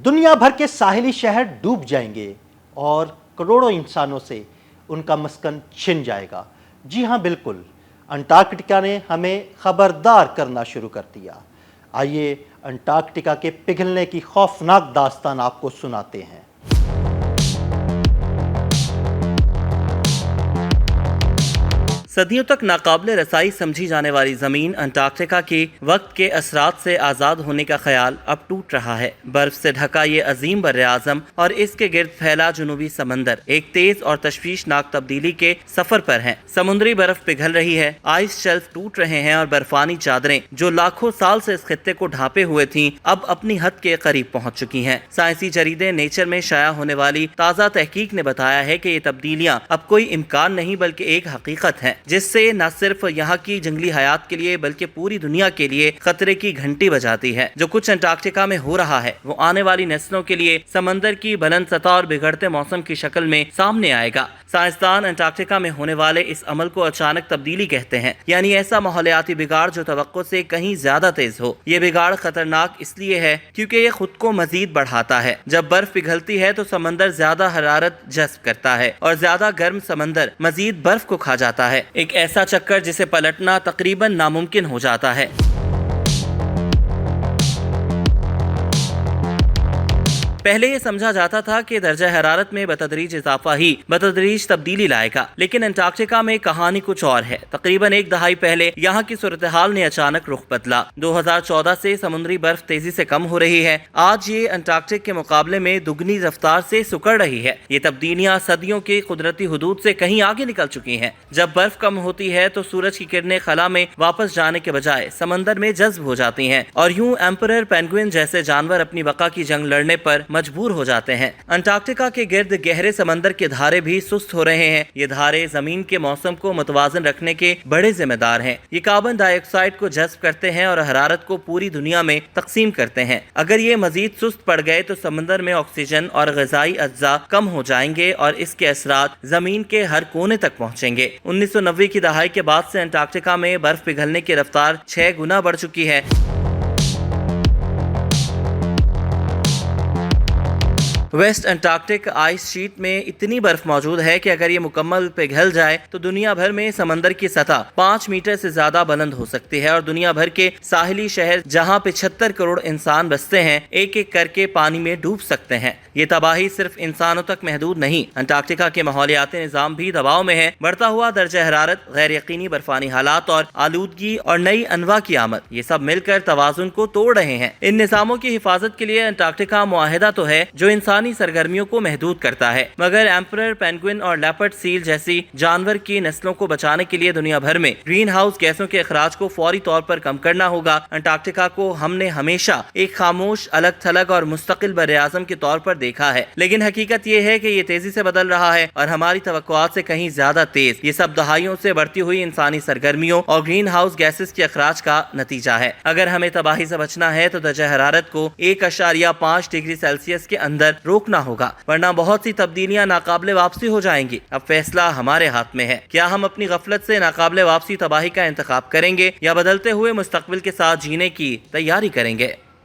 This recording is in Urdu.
دنیا بھر کے ساحلی شہر ڈوب جائیں گے اور کروڑوں انسانوں سے ان کا مسکن چھن جائے گا۔ جی ہاں بالکل، انٹارکٹیکا نے ہمیں خبردار کرنا شروع کر دیا۔ آئیے انٹارکٹیکا کے پگھلنے کی خوفناک داستان آپ کو سناتے ہیں۔ صدیوں تک ناقابل رسائی سمجھی جانے والی زمین انٹارکٹیکا کی وقت کے اثرات سے آزاد ہونے کا خیال اب ٹوٹ رہا ہے۔ برف سے ڈھکا یہ عظیم براعظم اور اس کے گرد پھیلا جنوبی سمندر ایک تیز اور تشویشناک تبدیلی کے سفر پر ہیں۔ سمندری برف پگھل رہی ہے، آئس شیلف ٹوٹ رہے ہیں اور برفانی چادریں جو لاکھوں سال سے اس خطے کو ڈھانپے ہوئے تھیں اب اپنی حد کے قریب پہنچ چکی ہیں۔ سائنسی جریدے نیچر میں شائع ہونے والی تازہ تحقیق نے بتایا ہے کہ یہ تبدیلیاں اب کوئی امکان نہیں بلکہ ایک حقیقت ہے، جس سے نہ صرف یہاں کی جنگلی حیات کے لیے بلکہ پوری دنیا کے لیے خطرے کی گھنٹی بجاتی ہے۔ جو کچھ انٹارکٹیکا میں ہو رہا ہے وہ آنے والی نسلوں کے لیے سمندر کی بلند سطح اور بگڑتے موسم کی شکل میں سامنے آئے گا۔ سائنسدان انٹارکٹیکا میں ہونے والے اس عمل کو اچانک تبدیلی کہتے ہیں، یعنی ایسا ماحولیاتی بگاڑ جو توقع سے کہیں زیادہ تیز ہو۔ یہ بگاڑ خطرناک اس لیے ہے کیونکہ یہ خود کو مزید بڑھاتا ہے۔ جب برف پگھلتی ہے تو سمندر زیادہ حرارت جذب کرتا ہے اور زیادہ گرم سمندر مزید برف کو کھا جاتا ہے، ایک ایسا چکر جسے پلٹنا تقریباً ناممکن ہو جاتا ہے۔ پہلے یہ سمجھا جاتا تھا کہ درجہ حرارت میں بتدریج اضافہ ہی بتدریج تبدیلی لائے گا، لیکن انٹارکٹیکا میں کہانی کچھ اور ہے۔ تقریباً ایک دہائی پہلے یہاں کی صورتحال نے اچانک رخ بدلا۔ 2014 سے سمندری برف تیزی سے کم ہو رہی ہے۔ آج یہ انٹارکٹک کے مقابلے میں دگنی رفتار سے سکڑ رہی ہے۔ یہ تبدیلیاں صدیوں کے قدرتی حدود سے کہیں آگے نکل چکی ہیں۔ جب برف کم ہوتی ہے تو سورج کی کرنیں خلا میں واپس جانے کے بجائے سمندر میں جذب ہو جاتی ہیں اور یوں ایمپرر پینگوئن جیسے جانور اپنی بقا کی جنگ لڑنے پر مجبور ہو جاتے ہیں۔ انٹارکٹیکا کے گرد گہرے سمندر کے دھارے بھی سست ہو رہے ہیں۔ یہ دھارے زمین کے موسم کو متوازن رکھنے کے بڑے ذمہ دار ہیں۔ یہ کاربن ڈائی آکسائیڈ کو جذب کرتے ہیں اور حرارت کو پوری دنیا میں تقسیم کرتے ہیں۔ اگر یہ مزید سست پڑ گئے تو سمندر میں آکسیجن اور غذائی اجزاء کم ہو جائیں گے اور اس کے اثرات زمین کے ہر کونے تک پہنچیں گے۔ 1990 کی دہائی کے بعد سے انٹارکٹیکا میں برف پگھلنے کی رفتار 6 گنا بڑھ چکی ہے۔ ویسٹ انٹارکٹک آئس شیٹ میں اتنی برف موجود ہے کہ اگر یہ مکمل پگھل جائے تو دنیا بھر میں سمندر کی سطح 5 میٹر سے زیادہ بلند ہو سکتی ہے اور دنیا بھر کے ساحلی شہر جہاں 75 کروڑ انسان بستے ہیں ایک ایک کر کے پانی میں ڈوب سکتے ہیں۔ یہ تباہی صرف انسانوں تک محدود نہیں، انٹارکٹیکا کے ماحولیاتی نظام بھی دباؤ میں ہے۔ بڑھتا ہوا درجہ حرارت، غیر یقینی برفانی حالات اور آلودگی اور نئی انواع کی آمد، یہ سب مل کر توازن کو توڑ رہے ہیں۔ ان نظاموں کی حفاظت کے لیے انٹارکٹیکا معاہدہ تو ہے جو انسانی سرگرمیوں کو محدود کرتا ہے، مگر ایمپرر پینگوئن اور لیپرڈ سیل جیسی جانور کی نسلوں کو بچانے کے لیے دنیا بھر میں گرین ہاؤس گیسوں کے اخراج کو فوری طور پر کم کرنا ہوگا۔ انٹارکٹیکا کو ہم نے ہمیشہ ایک خاموش، الگ تھلگ اور مستقل براعظم کے طور پر دیکھا ہے، لیکن حقیقت یہ ہے کہ یہ تیزی سے بدل رہا ہے اور ہماری توقعات سے کہیں زیادہ تیز۔ یہ سب دہائیوں سے بڑھتی ہوئی انسانی سرگرمیوں اور گرین ہاؤس گیسز کے اخراج کا نتیجہ ہے۔ اگر ہمیں تباہی سے بچنا ہے تو درجہ حرارت کو 1.5 ڈگری سیلسیس کے اندر روکنا ہوگا، ورنہ بہت سی تبدیلیاں ناقابل واپسی ہو جائیں گی۔ اب فیصلہ ہمارے ہاتھ میں ہے، کیا ہم اپنی غفلت سے ناقابل واپسی تباہی کا انتخاب کریں گے یا بدلتے ہوئے مستقبل کے ساتھ جینے کی تیاری کریں گے؟